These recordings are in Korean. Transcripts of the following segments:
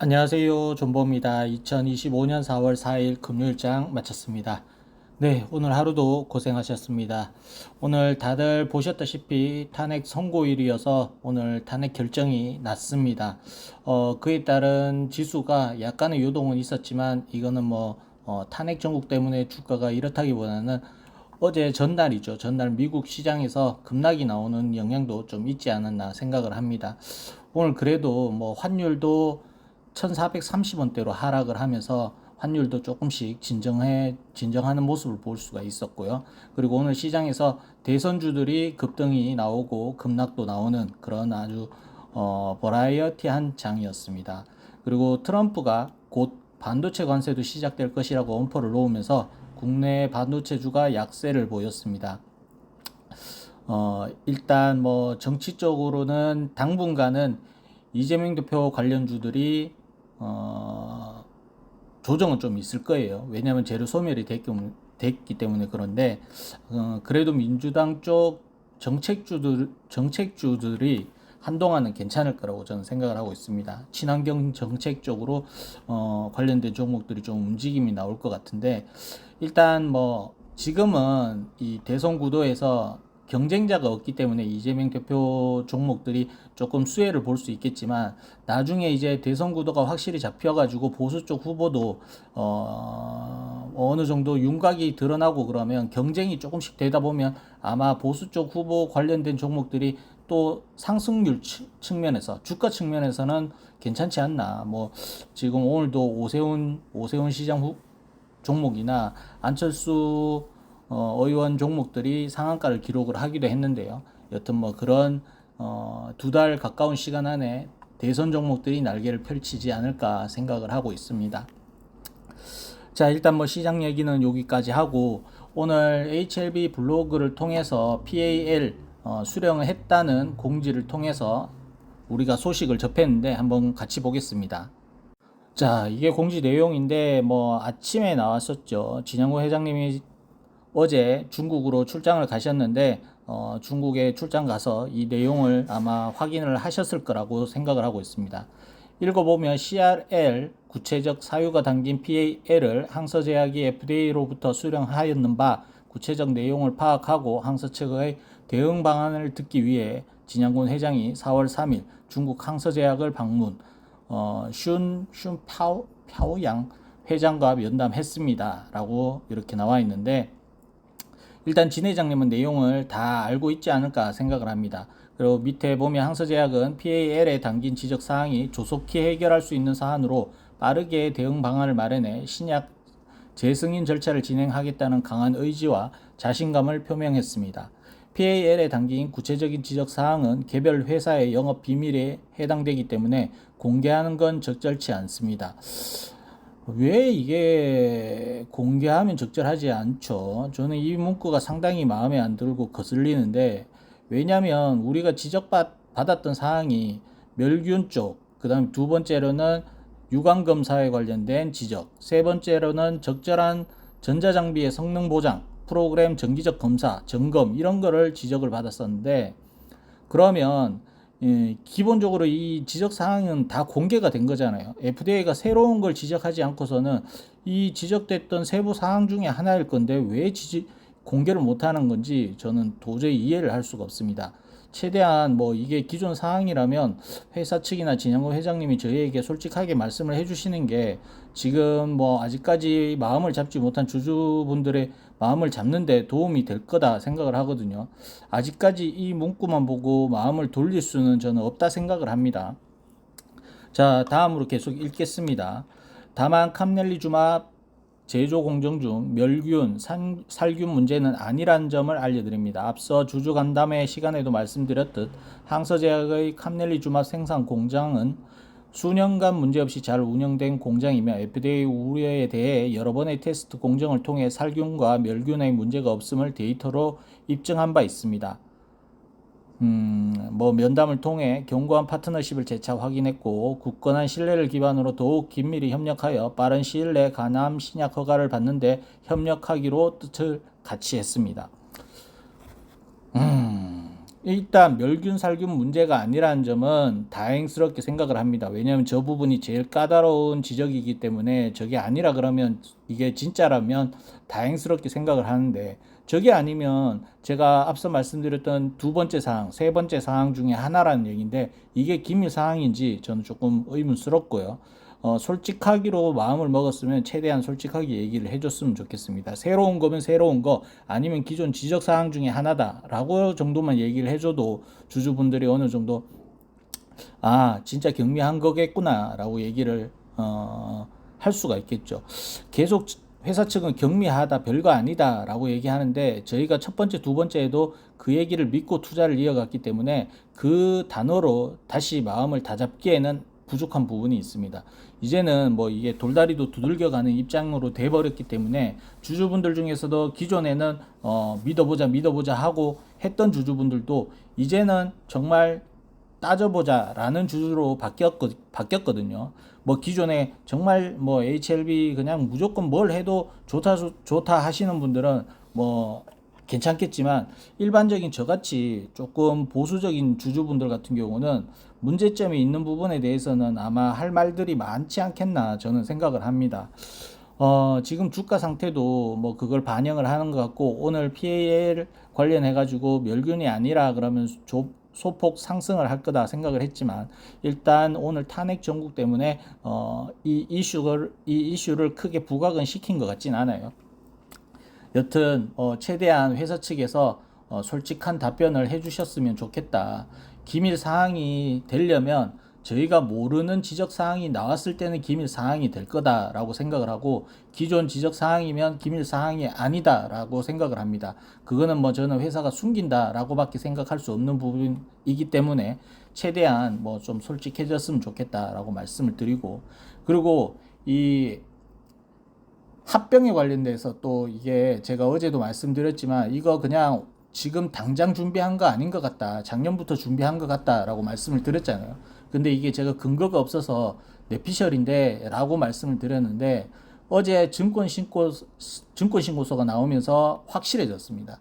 안녕하세요. 존보입니다. 2025년 4월 4일 금요일장 마쳤습니다. 네, 오늘 하루도 고생하셨습니다. 오늘 다들 보셨다시피 탄핵 선고일이어서 오늘 탄핵 결정이 났습니다. 그에 따른 지수가 약간의 요동은 있었지만 이거는 탄핵 정국 때문에 주가가 이렇다기보다는 어제 전날이죠. 전날 미국 시장에서 급락이 나오는 영향도 좀 있지 않았나 생각을 합니다. 오늘 그래도 환율도 1430원대로 하락을 하면서 환율도 조금씩 진정하는 모습을 볼 수가 있었고요. 그리고 오늘 시장에서 대선주들이 급등이 나오고 급락도 나오는 그런 아주 버라이어티한 장이었습니다. 그리고 트럼프가 곧 반도체 관세도 시작될 것이라고 엄포를 놓으면서 국내 반도체주가 약세를 보였습니다. 일단 정치적으로는 당분간은 이재명 대표 관련주들이 조정은 좀 있을 거예요. 왜냐하면 재료 소멸이 됐기 때문에. 그런데 그래도 민주당 쪽 정책주들이 한동안은 괜찮을 거라고 저는 생각을 하고 있습니다. 친환경 정책 쪽으로 관련된 종목들이 좀 움직임이 나올 것 같은데, 일단 지금은 이 대선 구도에서 경쟁자가 없기 때문에 이재명 대표 종목들이 조금 수혜를 볼 수 있겠지만, 나중에 이제 대선 구도가 확실히 잡혀가지고 보수 쪽 후보도 어느 정도 윤곽이 드러나고 그러면 경쟁이 조금씩 되다 보면 아마 보수 쪽 후보 관련된 종목들이 또 상승률 측면에서, 주가 측면에서는 괜찮지 않나. 지금 오늘도 오세훈 시장 종목이나 안철수 의원 종목들이 상한가를 기록을 하기도 했는데요. 여튼 그런 두 달 가까운 시간 안에 대선 종목들이 날개를 펼치지 않을까 생각을 하고 있습니다. 자, 일단 시장 얘기는 여기까지 하고, 오늘 HLB 블로그를 통해서 PAL 수령을 했다는 공지를 통해서 우리가 소식을 접했는데 한번 같이 보겠습니다. 자, 이게 공지 내용인데 아침에 나왔었죠. 진양구 회장님이 어제 중국으로 출장을 가셨는데 중국에 출장 가서 이 내용을 아마 확인을 하셨을 거라고 생각을 하고 있습니다. 읽어보면 CRL 구체적 사유가 담긴 PAL을 항서제약이 FDA로부터 수령하였는 바 구체적 내용을 파악하고 항서 측의 대응 방안을 듣기 위해 진양군 회장이 4월 3일 중국 항서제약을 방문, 파오양 회장과 면담했습니다. 라고 이렇게 나와 있는데, 일단 진 회장님은 내용을 다 알고 있지 않을까 생각을 합니다. 그리고 밑에 보면 항서제약은 PAL에 담긴 지적사항이 조속히 해결할 수 있는 사안으로 빠르게 대응 방안을 마련해 신약 재승인 절차를 진행하겠다는 강한 의지와 자신감을 표명했습니다. PAL에 담긴 구체적인 지적사항은 개별 회사의 영업 비밀에 해당되기 때문에 공개하는 건 적절치 않습니다. 왜 이게 공개하면 적절하지 않죠? 저는 이 문구가 상당히 마음에 안 들고 거슬리는데, 왜냐면 우리가 지적받았던 사항이 멸균 쪽, 그 다음 두 번째로는 유관검사에 관련된 지적, 세 번째로는 적절한 전자장비의 성능 보장, 프로그램 정기적 검사, 점검, 이런 거를 지적을 받았었는데, 그러면 기본적으로 이 지적 사항은 다 공개가 된 거잖아요. FDA가 새로운 걸 지적하지 않고서는 이 지적됐던 세부 사항 중에 하나일 건데 왜 공개를 못하는 건지 저는 도저히 이해를 할 수가 없습니다. 최대한 이게 기존 사항이라면 회사 측이나 진양구 회장님이 저희에게 솔직하게 말씀을 해주시는 게, 지금 아직까지 마음을 잡지 못한 주주분들의 마음을 잡는데 도움이 될 거다 생각을 하거든요. 아직까지 이 문구만 보고 마음을 돌릴 수는 저는 없다 생각을 합니다. 자, 다음으로 계속 읽겠습니다. 다만 캄넬리주맙 제조 공정 중 멸균, 살균 문제는 아니란 점을 알려드립니다. 앞서 주주 간담회 시간에도 말씀드렸듯 항서제약의 캄넬리주맙 생산 공장은 수년간 문제없이 잘 운영된 공장이며 FDA 우려에 대해 여러 번의 테스트 공정을 통해 살균과 멸균의 문제가 없음을 데이터로 입증한 바 있습니다. 면담을 통해 견고한 파트너십을 재차 확인했고, 굳건한 신뢰를 기반으로 더욱 긴밀히 협력하여 빠른 시일 내 간암 신약 허가를 받는데 협력하기로 뜻을 같이 했습니다. 일단 멸균 살균 문제가 아니라는 점은 다행스럽게 생각을 합니다. 왜냐하면 저 부분이 제일 까다로운 지적이기 때문에 저게 아니라 그러면 이게 진짜라면 다행스럽게 생각을 하는데, 저게 아니면 제가 앞서 말씀드렸던 두 번째 사항, 세 번째 사항 중에 하나라는 얘기인데, 이게 기밀 사항인지 저는 조금 의문스럽고요. 솔직하기로 마음을 먹었으면 최대한 솔직하게 얘기를 해줬으면 좋겠습니다. 새로운 거면 새로운 거, 아니면 기존 지적사항 중에 하나다라고 정도만 얘기를 해줘도 주주분들이 어느 정도 진짜 경미한 거겠구나 라고 얘기를 할 수가 있겠죠. 계속 회사 측은 경미하다, 별거 아니다 라고 얘기하는데, 저희가 첫 번째, 두 번째에도 그 얘기를 믿고 투자를 이어갔기 때문에 그 단어로 다시 마음을 다잡기에는 부족한 부분이 있습니다. 이제는 뭐 이게 돌다리도 두들겨가는 입장으로 돼버렸기 때문에, 주주분들 중에서도 기존에는 믿어보자 하고 했던 주주분들도 이제는 정말 따져보자 라는 주주로 바뀌었거든요. 뭐 기존에 정말 뭐 HLB 그냥 무조건 뭘 해도 좋다 하시는 분들은 뭐 괜찮겠지만, 일반적인 저같이 조금 보수적인 주주분들 같은 경우는 문제점이 있는 부분에 대해서는 아마 할 말들이 많지 않겠나 저는 생각을 합니다. 지금 주가 상태도 뭐 그걸 반영을 하는 것 같고, 오늘 PAL 관련해 가지고 멸균이 아니라 그러면 소폭 상승을 할 거다 생각을 했지만, 일단 오늘 탄핵 정국 때문에 이 이슈를 크게 부각은 시킨 것 같진 않아요. 여튼 최대한 회사 측에서 솔직한 답변을 해주셨으면 좋겠다. 기밀 사항이 되려면 저희가 모르는 지적 사항이 나왔을 때는 기밀 사항이 될 거다라고 생각을 하고, 기존 지적 사항이면 기밀 사항이 아니다라고 생각을 합니다. 그거는 뭐 저는 회사가 숨긴다라고밖에 생각할 수 없는 부분이기 때문에 최대한 뭐 좀 솔직해졌으면 좋겠다라고 말씀을 드리고, 그리고 이 합병에 관련돼서 또 이게 제가 어제도 말씀드렸지만, 이거 그냥 지금 당장 준비한 거 아닌 것 같다, 작년부터 준비한 것 같다라고 말씀을 드렸잖아요. 근데 이게 제가 근거가 없어서 내피셜인데 라고 말씀을 드렸는데, 어제 증권신고서가 나오면서 확실해졌습니다.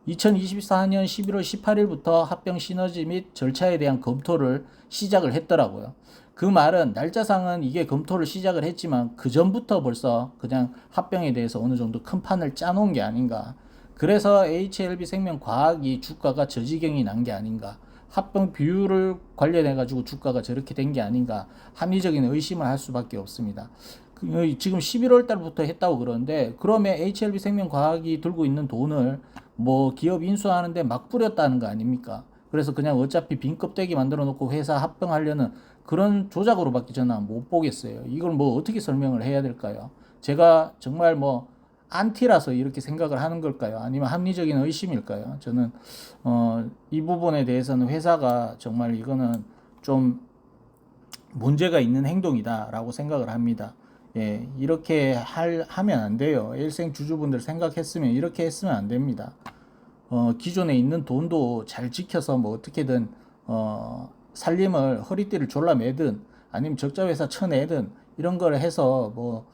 2024년 11월 18일부터 합병 시너지 및 절차에 대한 검토를 시작을 했더라고요. 그 말은 날짜상은 이게 검토를 시작을 했지만 그 전부터 벌써 그냥 합병에 대해서 어느 정도 큰 판을 짜놓은 게 아닌가. 그래서 HLB 생명과학이 주가가 저 지경이 난 게 아닌가. 합병 비율을 관련해 가지고 주가가 저렇게 된 게 아닌가. 합리적인 의심을 할 수밖에 없습니다. 지금 11월 달부터 했다고 그러는데, 그러면 HLB 생명과학이 들고 있는 돈을 뭐 기업 인수하는데 막 뿌렸다는 거 아닙니까? 그래서 그냥 어차피 빈 껍데기 만들어 놓고 회사 합병하려는 그런 조작으로밖에 저는 못 보겠어요. 이걸 뭐 어떻게 설명을 해야 될까요? 제가 정말 뭐 안티라서 이렇게 생각을 하는 걸까요? 아니면 합리적인 의심일까요? 저는 이 부분에 대해서는 회사가 정말 이거는 좀 문제가 있는 행동이다라고 생각을 합니다. 예, 이렇게 하면 안 돼요. 일생 주주분들 생각했으면 이렇게 했으면 안 됩니다. 기존에 있는 돈도 잘 지켜서 뭐 어떻게든 살림을 허리띠를 졸라매든 아니면 적자 회사 쳐내든 이런 걸 해서 뭐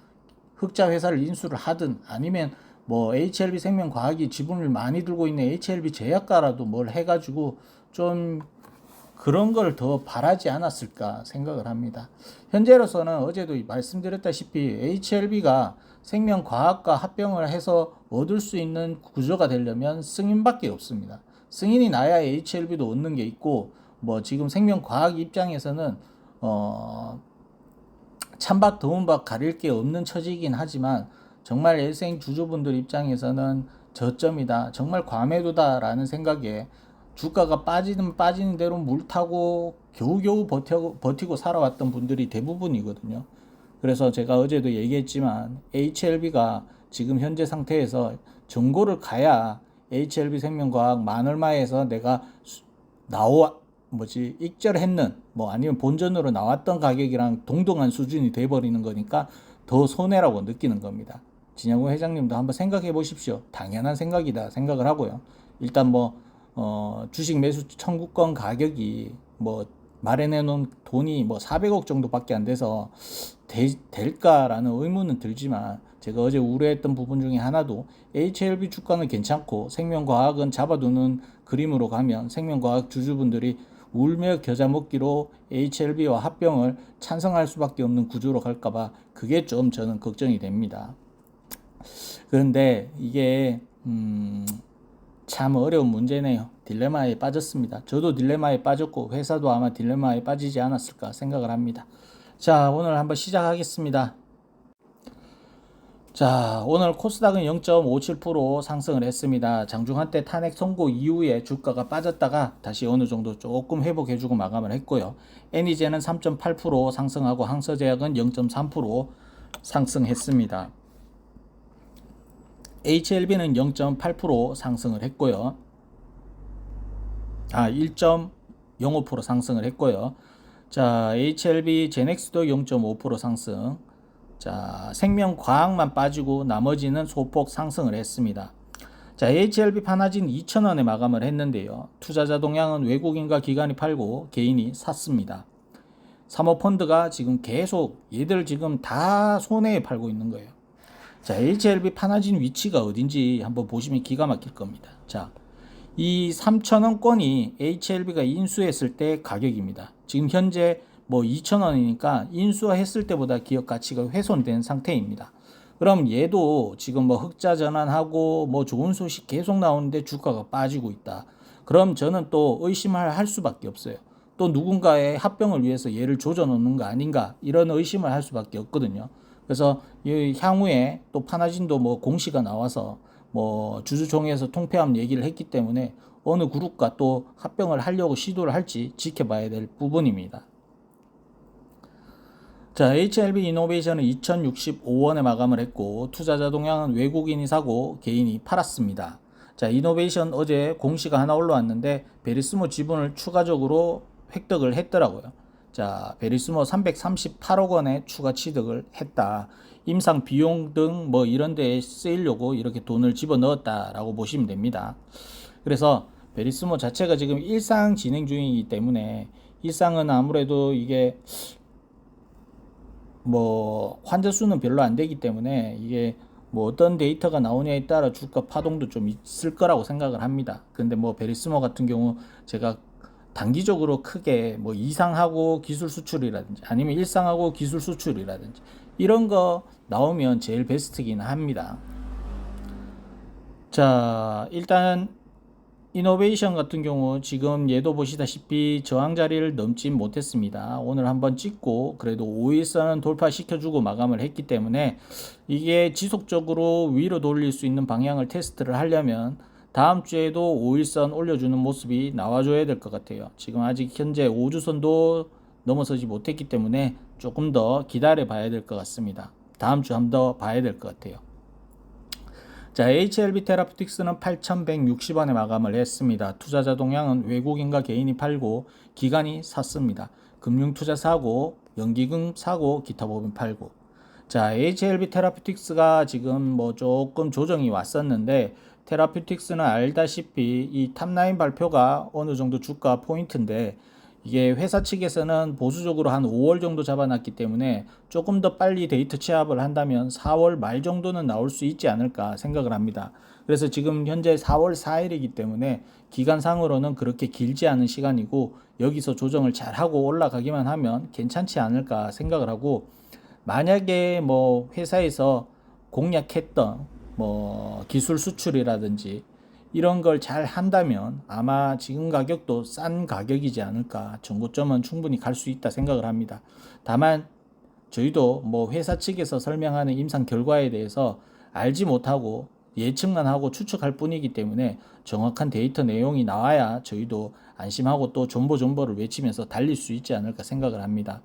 흑자 회사를 인수를 하든, 아니면 뭐 HLB 생명과학이 지분을 많이 들고 있는 HLB 제약과라도 뭘 해가지고 좀 그런 걸 더 바라지 않았을까 생각을 합니다. 현재로서는 어제도 말씀드렸다시피 HLB가 생명과학과 합병을 해서 얻을 수 있는 구조가 되려면 승인밖에 없습니다. 승인이 나야 HLB도 얻는 게 있고, 뭐 지금 생명과학 입장에서는 찬밥 더운 밥 가릴 게 없는 처지이긴 하지만, 정말 일생 주주분들 입장에서는 저점이다, 정말 과매도다라는 생각에 주가가 빠지는 대로 물 타고 겨우겨우 버티고 살아왔던 분들이 대부분이거든요. 그래서 제가 어제도 얘기했지만 HLB가 지금 현재 상태에서 정고를 가야 HLB 생명과학 만 얼마에서 내가 익절했는 뭐 아니면 본전으로 나왔던 가격이랑 동등한 수준이 돼버리는 거니까 더 손해라고 느끼는 겁니다. 진양구 회장님도 한번 생각해 보십시오. 당연한 생각이다 생각을 하고요. 일단 뭐 주식 매수 청구권 가격이 뭐 마련해 놓은 돈이 뭐 400억 정도밖에 안 돼서 될까라는 의문은 들지만, 제가 어제 우려했던 부분 중에 하나도 HLB 주가는 괜찮고 생명과학은 잡아두는 그림으로 가면 생명과학 주주분들이 울며 겨자 먹기로 HLB와 합병을 찬성할 수밖에 없는 구조로 갈까봐 그게 좀 저는 걱정이 됩니다. 그런데 이게 참 어려운 문제네요. 딜레마에 빠졌습니다. 저도 딜레마에 빠졌고 회사도 아마 딜레마에 빠지지 않았을까 생각을 합니다. 자, 오늘 한번 시작하겠습니다. 자, 오늘 코스닥은 0.57% 상승을 했습니다. 장중한때 탄핵 선고 이후에 주가가 빠졌다가 다시 어느 정도 조금 회복해주고 마감을 했고요. 애니제는 3.8% 상승하고 항서제약은 0.3% 상승했습니다. HLB는 0.8% 상승을 했고요. 1.05% 상승을 했고요. 자, HLB 제넥스도 0.5% 상승. 자, 생명과학만 빠지고 나머지는 소폭 상승을 했습니다. 자, HLB 판화진 2,000원에 마감을 했는데요. 투자자 동향은 외국인과 기관이 팔고 개인이 샀습니다. 사모펀드가 지금 계속 얘들 지금 다 손해에 팔고 있는 거예요. 자, HLB 판화진 위치가 어딘지 한번 보시면 기가 막힐 겁니다. 자, 이 3,000원권이 HLB가 인수했을 때 가격입니다. 지금 현재 뭐 2,000원이니까 인수했을 때보다 기업 가치가 훼손된 상태입니다. 그럼 얘도 지금 뭐 흑자 전환하고 뭐 좋은 소식 계속 나오는데 주가가 빠지고 있다. 그럼 저는 또 의심을 할 수밖에 없어요. 또 누군가의 합병을 위해서 얘를 조져 놓는 거 아닌가, 이런 의심을 할 수밖에 없거든요. 그래서 이 향후에 또 판화진도 뭐 공시가 나와서 뭐 주주총회에서 통폐합 얘기를 했기 때문에 어느 그룹과 또 합병을 하려고 시도를 할지 지켜봐야 될 부분입니다. 자, HLB 이노베이션은 2065원에 마감을 했고 투자자 동향은 외국인이 사고 개인이 팔았습니다. 자, 이노베이션 어제 공시가 하나 올라왔는데 베리스모 지분을 추가적으로 획득을 했더라고요. 자, 베리스모 338억 원에 추가 취득을 했다. 임상 비용 등 뭐 이런 데에 쓰이려고 이렇게 돈을 집어넣었다라고 보시면 됩니다. 그래서 베리스모 자체가 지금 일상 진행 중이기 때문에 일상은 아무래도 이게 뭐 환자 수는 별로 안 되기 때문에 이게 뭐 어떤 데이터가 나오냐에 따라 주가 파동도 좀 있을 거라고 생각을 합니다. 근데 뭐 베리스모 같은 경우 제가 단기적으로 크게 뭐 이상하고 기술 수출이라든지 아니면 일상하고 기술 수출이라든지 이런 거 나오면 제일 베스트긴 합니다. 자, 일단 이노베이션 같은 경우 지금 얘도 보시다시피 저항 자리를 넘지 못했습니다. 오늘 한번 찍고 그래도 5일선은 돌파시켜주고 마감을 했기 때문에 이게 지속적으로 위로 돌릴 수 있는 방향을 테스트를 하려면 다음 주에도 5일선 올려주는 모습이 나와줘야 될 것 같아요. 지금 아직 현재 5주선도 넘어서지 못했기 때문에 조금 더 기다려 봐야 될 것 같습니다. 다음 주 한 번 더 봐야 될 것 같아요. 자, HLB 테라퓨틱스는 8,160원에 마감을 했습니다. 투자자 동향은 외국인과 개인이 팔고 기관이 샀습니다. 금융투자 사고, 연기금 사고, 기타 법인 팔고. 자, HLB 테라퓨틱스가 지금 뭐 조금 조정이 왔었는데 테라퓨틱스는 알다시피 이 탑라인 발표가 어느 정도 주가 포인트인데 이게 회사 측에서는 보수적으로 한 5월 정도 잡아놨기 때문에 조금 더 빨리 데이터 취합을 한다면 4월 말 정도는 나올 수 있지 않을까 생각을 합니다. 그래서 지금 현재 4월 4일이기 때문에 기간상으로는 그렇게 길지 않은 시간이고 여기서 조정을 잘하고 올라가기만 하면 괜찮지 않을까 생각을 하고, 만약에 뭐 회사에서 공략했던 뭐 기술 수출이라든지 이런 걸 잘 한다면 아마 지금 가격도 싼 가격이지 않을까, 정고점은 충분히 갈 수 있다 생각을 합니다. 다만 저희도 뭐 회사 측에서 설명하는 임상 결과에 대해서 알지 못하고 예측만 하고 추측할 뿐이기 때문에 정확한 데이터 내용이 나와야 저희도 안심하고 또 존버를 외치면서 달릴 수 있지 않을까 생각을 합니다.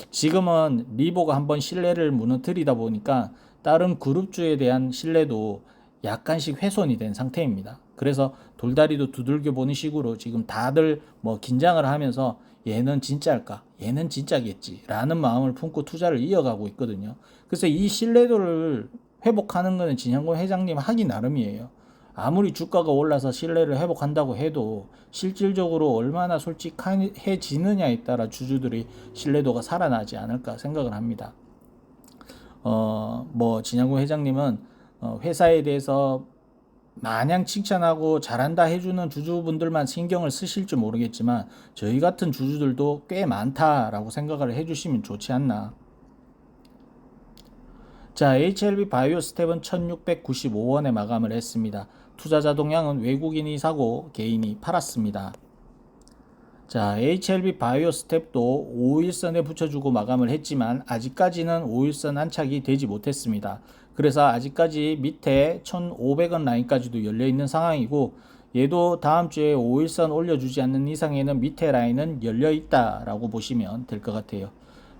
지금은 리보가 한번 신뢰를 무너뜨리다 보니까 다른 그룹주에 대한 신뢰도 약간씩 훼손이 된 상태입니다. 그래서 돌다리도 두들겨 보는 식으로 지금 다들 뭐 긴장을 하면서 얘는 진짜일까? 얘는 진짜겠지 라는 마음을 품고 투자를 이어가고 있거든요. 그래서 이 신뢰도를 회복하는 것은 진형권 회장님 하기 나름이에요. 아무리 주가가 올라서 신뢰를 회복한다고 해도 실질적으로 얼마나 솔직해지느냐에 따라 주주들이 신뢰도가 살아나지 않을까 생각을 합니다. 뭐 진양구 회장님은 회사에 대해서 마냥 칭찬하고 잘한다 해주는 주주분들만 신경을 쓰실지 모르겠지만 저희 같은 주주들도 꽤 많다라고 생각을 해주시면 좋지 않나. 자, HLB 바이오스텝은 1695원에 마감을 했습니다. 투자자 동향은 외국인이 사고 개인이 팔았습니다. 자, HLB 바이오스텝도 5일선에 붙여주고 마감을 했지만 아직까지는 5일선 안착이 되지 못했습니다. 그래서 아직까지 밑에 1,500원 라인까지도 열려있는 상황이고 얘도 다음 주에 5일선 올려주지 않는 이상에는 밑에 라인은 열려있다라고 보시면 될 것 같아요.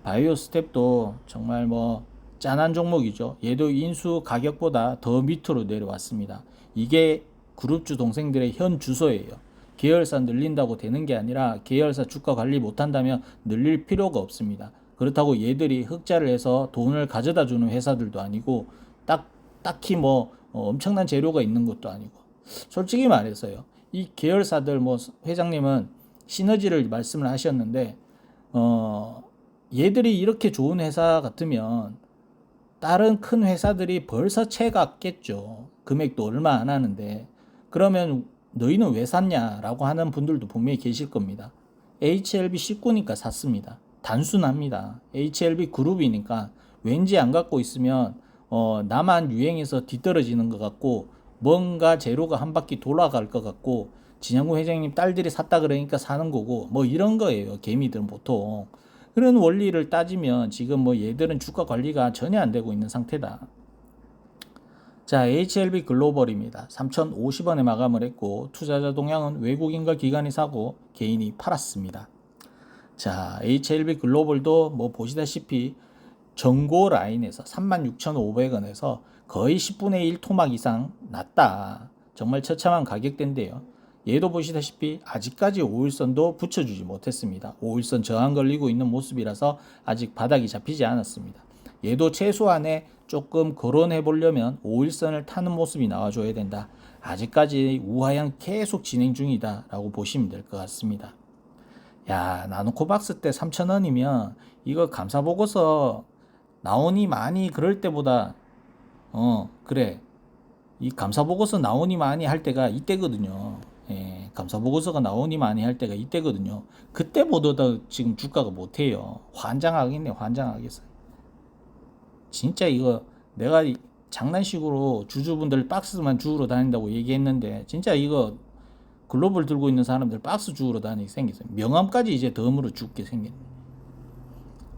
바이오스텝도 정말 뭐 짠한 종목이죠. 얘도 인수 가격보다 더 밑으로 내려왔습니다. 이게 그룹주 동생들의 현 주소예요. 계열사 늘린다고 되는 게 아니라 계열사 주가 관리 못한다면 늘릴 필요가 없습니다. 그렇다고 얘들이 흑자를 해서 돈을 가져다 주는 회사들도 아니고 딱히 뭐 엄청난 재료가 있는 것도 아니고 솔직히 말해서요. 이 계열사들 뭐 회장님은 시너지를 말씀을 하셨는데 얘들이 이렇게 좋은 회사 같으면 다른 큰 회사들이 벌써 채갔겠죠. 금액도 얼마 안 하는데 그러면 너희는 왜 샀냐라고 하는 분들도 분명히 계실 겁니다. HLB 식구니까 샀습니다. 단순합니다. HLB 그룹이니까 왠지 안 갖고 있으면 나만 유행해서 뒤떨어지는 것 같고 뭔가 재료가 한 바퀴 돌아갈 것 같고 진양구 회장님 딸들이 샀다 그러니까 사는 거고 뭐 이런 거예요. 개미들은 보통. 그런 원리를 따지면 지금 뭐 얘들은 주가 관리가 전혀 안 되고 있는 상태다. 자, HLB 글로벌입니다. 3,050원에 마감을 했고 투자자 동향은 외국인과 기관이 사고 개인이 팔았습니다. 자, HLB 글로벌도 뭐 보시다시피 전고 라인에서 36,500원에서 거의 10분의 1 토막 이상 낮다. 정말 처참한 가격대인데요. 얘도 보시다시피 아직까지 5일선도 붙여주지 못했습니다. 5일선 저항 걸리고 있는 모습이라서 아직 바닥이 잡히지 않았습니다. 얘도 최소한에 조금 거론해 보려면 5일선을 타는 모습이 나와줘야 된다. 아직까지 우하향 계속 진행 중이다 라고 보시면 될 것 같습니다. 야, 나노코박스 때 3,000원이면 이거 감사보고서 나오니 많이 그럴 때보다 그래 이 감사보고서 나오니 많이 할 때가 이때거든요. 예, 감사보고서가 나오니 많이 할 때가 이때거든요. 그때보다 지금 주가가 못해요. 환장하겠네, 환장하겠어. 진짜 이거 내가 장난식으로 주주분들 박스만 주우러 다닌다고 얘기했는데 진짜 이거 글로벌 들고 있는 사람들 박스 주우러 다니게 생겼어요. 명함까지 이제 덤으로 죽게 생겼네.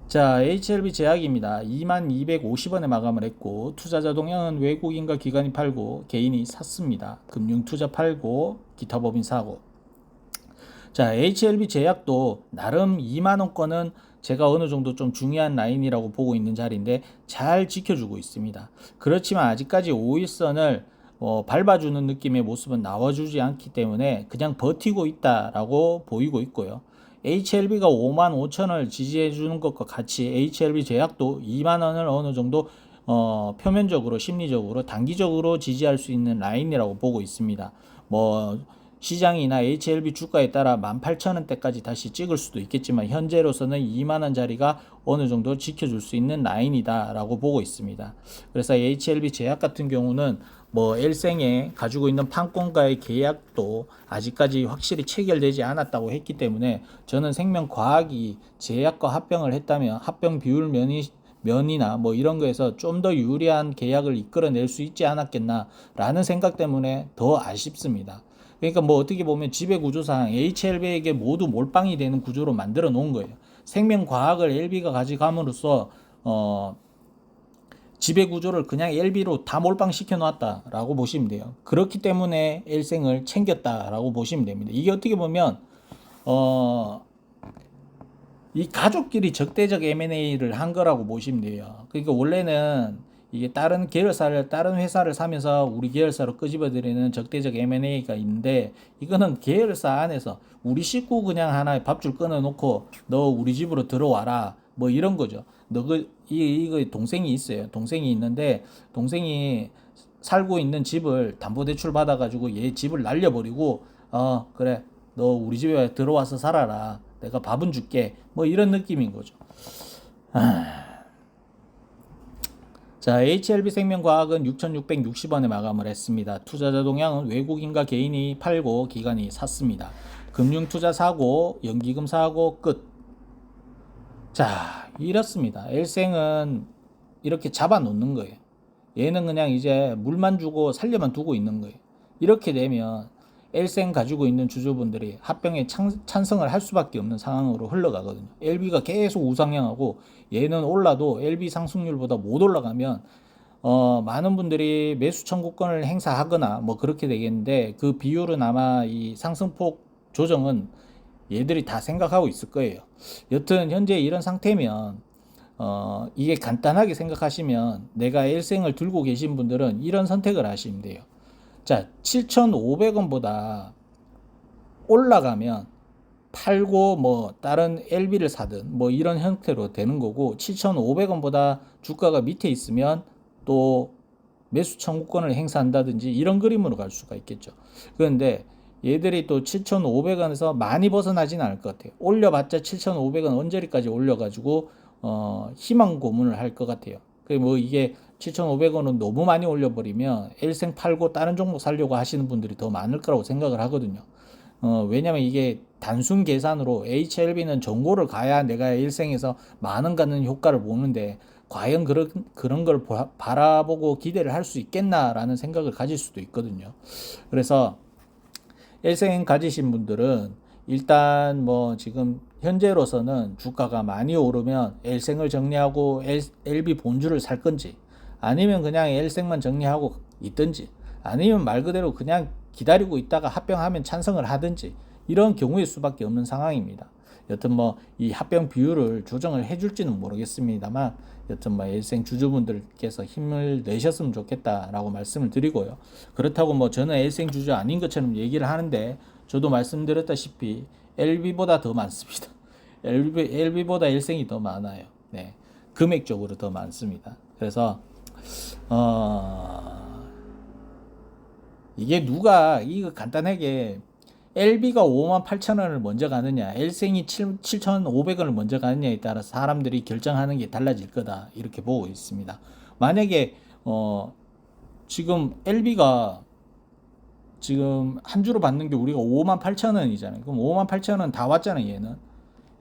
자, HLB 제약입니다. 2250원에 마감을 했고 투자자 동향은 외국인과 기관이 팔고 개인이 샀습니다. 금융투자 팔고 기타 법인 사고. 자, HLB 제약도 나름 2만원권은 제가 어느 정도 좀 중요한 라인이라고 보고 있는 자리인데 잘 지켜주고 있습니다. 그렇지만 아직까지 5일선을 밟아주는 느낌의 모습은 나와주지 않기 때문에 그냥 버티고 있다라고 보이고 있고요. HLB가 55,000원을 지지해 주는 것과 같이 HLB 제약도 2만원을 어느 정도 표면적으로 심리적으로 단기적으로 지지할 수 있는 라인이라고 보고 있습니다. 뭐 시장이나 HLB 주가에 따라 18,000원대까지 다시 찍을 수도 있겠지만 현재로서는 2만원 자리가 어느 정도 지켜줄 수 있는 라인이다 라고 보고 있습니다. 그래서 HLB 제약 같은 경우는 뭐 엘생에 가지고 있는 판권과의 계약도 아직까지 확실히 체결되지 않았다고 했기 때문에 저는 생명과학이 제약과 합병을 했다면 합병 비율 면이나 뭐 이런 거에서 좀 더 유리한 계약을 이끌어낼 수 있지 않았겠나 라는 생각 때문에 더 아쉽습니다. 그러니까 뭐 어떻게 보면 지배구조상 HLB에게 모두 몰빵이 되는 구조로 만들어 놓은 거예요. 생명과학을 LB가 가져감으로써 지배구조를 그냥 LB로 다 몰빵시켜 놨다라고 보시면 돼요. 그렇기 때문에 엘생을 챙겼다라고 보시면 됩니다. 이게 어떻게 보면 이 가족끼리 적대적 M&A를 한 거라고 보시면 돼요. 그러니까 원래는 이게 다른 회사를 사면서 우리 계열사로 끄집어들이는 적대적 M&A가 있는데 이거는 계열사 안에서 우리 식구 그냥 하나에 밥줄 끊어놓고 너 우리 집으로 들어와라 뭐 이런 거죠. 이거 동생이 있어요. 동생이 있는데 동생이 살고 있는 집을 담보대출 받아가지고 얘 집을 날려버리고 그래 너 우리 집에 들어와서 살아라 내가 밥은 줄게 뭐 이런 느낌인 거죠. 자, HLB생명과학은 6,660원에 마감을 했습니다. 투자자 동향은 외국인과 개인이 팔고 기관이 샀습니다. 금융투자 사고, 연기금 사고 끝. 자, 이렇습니다. 엘생은 이렇게 잡아놓는 거예요. 얘는 그냥 이제 물만 주고 살려만 두고 있는 거예요. 이렇게 되면 엘생 가지고 있는 주주분들이 합병에 찬성을 할 수밖에 없는 상황으로 흘러가거든요. LB가 계속 우상향하고 얘는 올라도 LB 상승률보다 못 올라가면 많은 분들이 매수 청구권을 행사하거나 뭐 그렇게 되겠는데 그 비율은 아마 이 상승폭 조정은 얘들이 다 생각하고 있을 거예요. 여튼 현재 이런 상태면 이게 간단하게 생각하시면 내가 일생을 들고 계신 분들은 이런 선택을 하시면 돼요. 자, 7,500원보다 올라가면 팔고 뭐 다른 LB를 사든 뭐 이런 형태로 되는 거고 7,500원보다 주가가 밑에 있으면 또 매수 청구권을 행사한다든지 이런 그림으로 갈 수가 있겠죠. 그런데 얘들이 또 7,500원에서 많이 벗어나진 않을 것 같아요. 올려봤자 7,500원 언저리까지 올려가지고 희망 고문을 할 것 같아요. 뭐 이게 7,500원은 너무 많이 올려버리면 엘생 팔고 다른 종목 살려고 하시는 분들이 더 많을 거라고 생각을 하거든요. 왜냐면 이게 단순 계산으로 HLB는 정고를 가야 내가 일생에서 만원 갖는 효과를 보는데 과연 그런 걸 바라보고 기대를 할 수 있겠나라는 생각을 가질 수도 있거든요. 그래서 일생 가지신 분들은 일단 뭐 지금 현재로서는 주가가 많이 오르면 L생을 정리하고 LB 본주를 살 건지 아니면 그냥 L생만 정리하고 있든지 아니면 말 그대로 그냥 기다리고 있다가 합병하면 찬성을 하든지 이런 경우일 수밖에 없는 상황입니다. 여튼 뭐 이 합병 비율을 조정을 해줄지는 모르겠습니다만 여튼 뭐 L생 주주분들께서 힘을 내셨으면 좋겠다라고 말씀을 드리고요. 그렇다고 뭐 저는 L생 주주 아닌 것처럼 얘기를 하는데 저도 말씀드렸다시피 LB보다 더 많습니다. LB보다 L생이 더 많아요. 네, 금액적으로 더 많습니다. 그래서 이게 누가 이거 간단하게 LB가 58,000원을 먼저 가느냐 L생이 7,500원을 먼저 가느냐에 따라 사람들이 결정하는 게 달라질 거다 이렇게 보고 있습니다. 만약에 지금 LB가 지금 한 주로 받는 게 우리가 58,000원이잖아요. 그럼 58,000원 다 왔잖아요.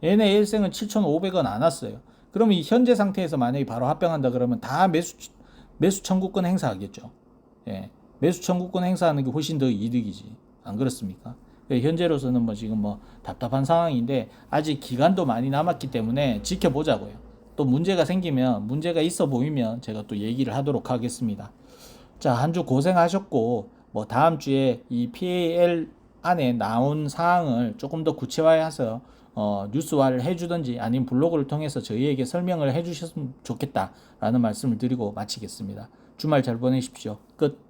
얘네 L생은 7,500원 안 왔어요. 그러면 이 현재 상태에서 만약에 바로 합병한다 그러면 다 매수 청구권 행사하겠죠. 예. 매수 청구권 행사하는 게 훨씬 더 이득이지. 안 그렇습니까? 현재로서는 뭐 지금 뭐 답답한 상황인데 아직 기간도 많이 남았기 때문에 지켜보자고요. 또 문제가 생기면 문제가 있어 보이면 제가 또 얘기를 하도록 하겠습니다. 자, 한 주 고생하셨고 뭐 다음 주에 이 PAL 안에 나온 사항을 조금 더 구체화해서 뉴스화를 해주든지 아니면 블로그를 통해서 저희에게 설명을 해주셨으면 좋겠다라는 말씀을 드리고 마치겠습니다. 주말 잘 보내십시오. 끝.